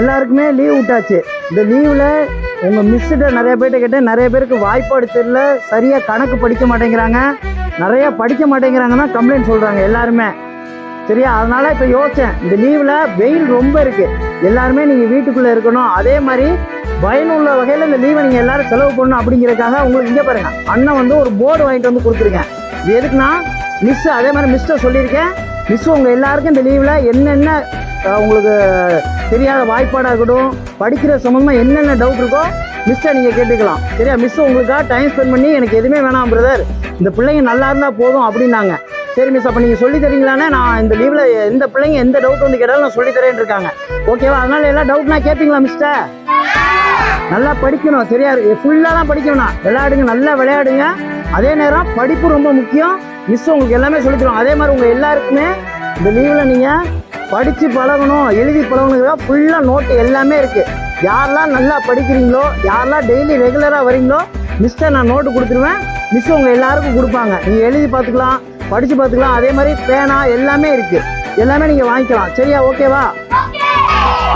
எல்லாருக்குமே லீவ் விட்டாச்சு. இந்த லீவில் உங்கள் மிஸ்ஸுகிட்ட நிறைய பேர்கிட்ட கேட்டேன். நிறைய பேருக்கு வாய்ப்பாடு தெரியல, சரியாக கணக்கு படிக்க மாட்டேங்கிறாங்க, நிறையா படிக்க மாட்டேங்கிறாங்கன்னா கம்ப்ளைண்ட் சொல்கிறாங்க எல்லாருமே. சரியா? அதனால் இப்போ யோசித்தேன், இந்த லீவில் வெயில் ரொம்ப இருக்குது, எல்லாருமே நீங்கள் வீட்டுக்குள்ளே இருக்கணும், அதே மாதிரி பயனுள்ள வகையில் இந்த லீவை நீங்கள் எல்லோரும் செலவு பண்ணணும் அப்படிங்கிறதுக்காக உங்களுக்கு இங்கே பாருங்கள், அண்ணன் வந்து ஒரு போர்டு வாங்கிட்டு வந்து கொடுத்துருக்கேன். இது எதுக்குன்னா மிஸ்ஸு அதே மாதிரி மிஸ்ட்டை சொல்லியிருக்கேன், மிஸ்ஸு உங்கள் எல்லாருக்கும் இந்த லீவில் என்னென்ன உங்களுக்கு தெரியாத வாய்ப்பாடாக இருக்கட்டும், படிக்கிற சம்மந்தமாக என்னென்ன டவுட் இருக்கோ மிஸ்ட்டை நீங்கள் கேட்டுக்கலாம். சரியா? மிஸ் உங்களுக்காக டைம் ஸ்பெண்ட் பண்ணி எனக்கு எதுவுமே வேணாம் பிரதர், இந்த பிள்ளைங்க நல்லா இருந்தால் போதும் அப்படின்னாங்க. சரி மிஸ், அப்போ நீங்கள் சொல்லி தரீங்களானே, நான் இந்த லீவில் எந்த பிள்ளைங்க எந்த டவுட் வந்து கேட்டாலும் நான் சொல்லித்தரேன்னு இருக்காங்க. ஓகேவா? அதனால் எல்லா டவுட்னா கேட்பீங்களா மிஸ்ட்ட? நல்லா படிக்கணும். சரியா? ஃபுல்லாலாம் படிக்கணும், விளையாடுங்க, நல்லா விளையாடுங்க. அதே நேரம் படிப்பு ரொம்ப முக்கியம். மிஸ் உங்களுக்கு எல்லாமே சொல்லி தருவோம். அதே மாதிரி உங்கள் எல்லாருக்குமே இந்த லீவில் நீங்கள் படித்து பழகணும், எழுதி பழகணுங்கிற ஃபுல்லாக நோட்டு எல்லாமே இருக்குது. யாரெல்லாம் நல்லா படிக்கிறீங்களோ, யாரெல்லாம் டெய்லி ரெகுலராக வரீங்களோ மிஸ்ட்டை நான் நோட்டு கொடுத்துருவேன். மிஸ் உங்கள் எல்லாருக்கும் கொடுப்பாங்க, நீங்கள் எழுதி பார்த்துக்கலாம், படித்து பார்த்துக்கலாம். அதே மாதிரி பேனா எல்லாமே இருக்குது, எல்லாமே நீங்கள் வாங்கிக்கலாம். சரியா? ஓகேவா?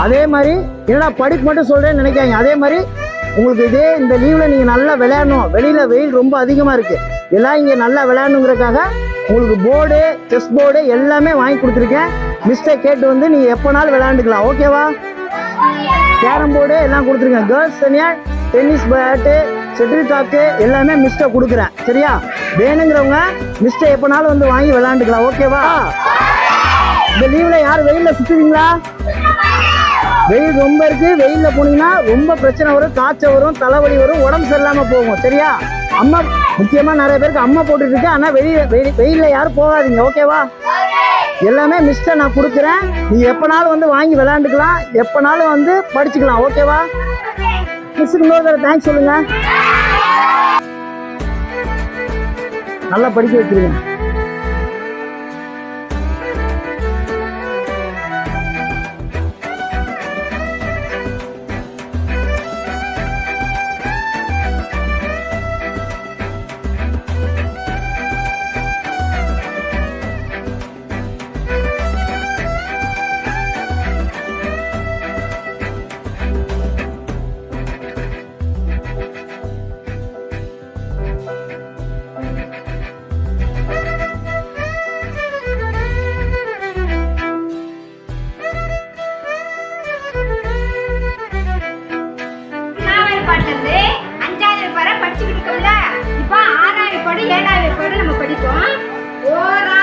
அதே மாதிரி என்னடா படிப்பு மட்டும் சொல்கிறேன்னு நினைக்காங்க. அதே மாதிரி உங்களுக்கு இதே இந்த லீவில் நீங்கள் நல்லா விளையாடணும், வெளியில் வெயில் ரொம்ப அதிகமாக இருக்குது, எல்லாம் இங்கே நல்லா விளையாடணுங்கிறதுக்காக உங்களுக்கு போர்டு, செஸ் போர்டு எல்லாமே வாங்கி கொடுத்துருக்கேன். மிஸ்டே கேட்டு வந்து நீங்கள் எப்போனாலும் விளையாண்டுக்கலாம். ஓகேவா? கேரம் போர்டு எல்லாம் கொடுத்துருக்கேன். கேர்ள்ஸ் தனியாக டென்னிஸ் பேட்டு, ஷட்டில் காக்கு எல்லாமே மிஸ்டை கொடுக்குறேன். சரியா? வேணுங்கிறவங்க மிஸ்டை எப்போனாலும் வந்து வாங்கி விளையாண்டுக்கலாம். ஓகேவா? இந்த லீவில் யார் வெயிலில் சுற்றுவீங்களா? வெயில் ரொம்ப இருக்குது, வெயிலில் போனீங்கன்னா ரொம்ப பிரச்சனை வரும், காய்ச்சல் வரும், தலைவலி வரும், உடம்பு சரியில்லாமல் போகும். சரியா? அம்மா முக்கியமாக நிறைய பேருக்கு அம்மா போட்டுருக்கு, ஆனால் வெயிலில் யாரும் போகாதீங்க. ஓகேவா? எல்லாமே மிஸ்டை நான் கொடுக்குறேன், நீங்கள் எப்போனாலும் வந்து வாங்கி விளையாண்டுக்கலாம், எப்போனாலும் வந்து படிச்சுக்கலாம். ஓகேவா? மிஸ்ஸுக்கு இன்னொரு தேங்க்ஸ் சொல்லுங்கள், நல்லா படிக்க வச்சுருங்க. அஞ்சாவது வரை படிச்சுக்கிட்டு இருக்கோம்ல, இப்போ 6வது படி 7வது படி நம்ம படிப்போம். ஓரா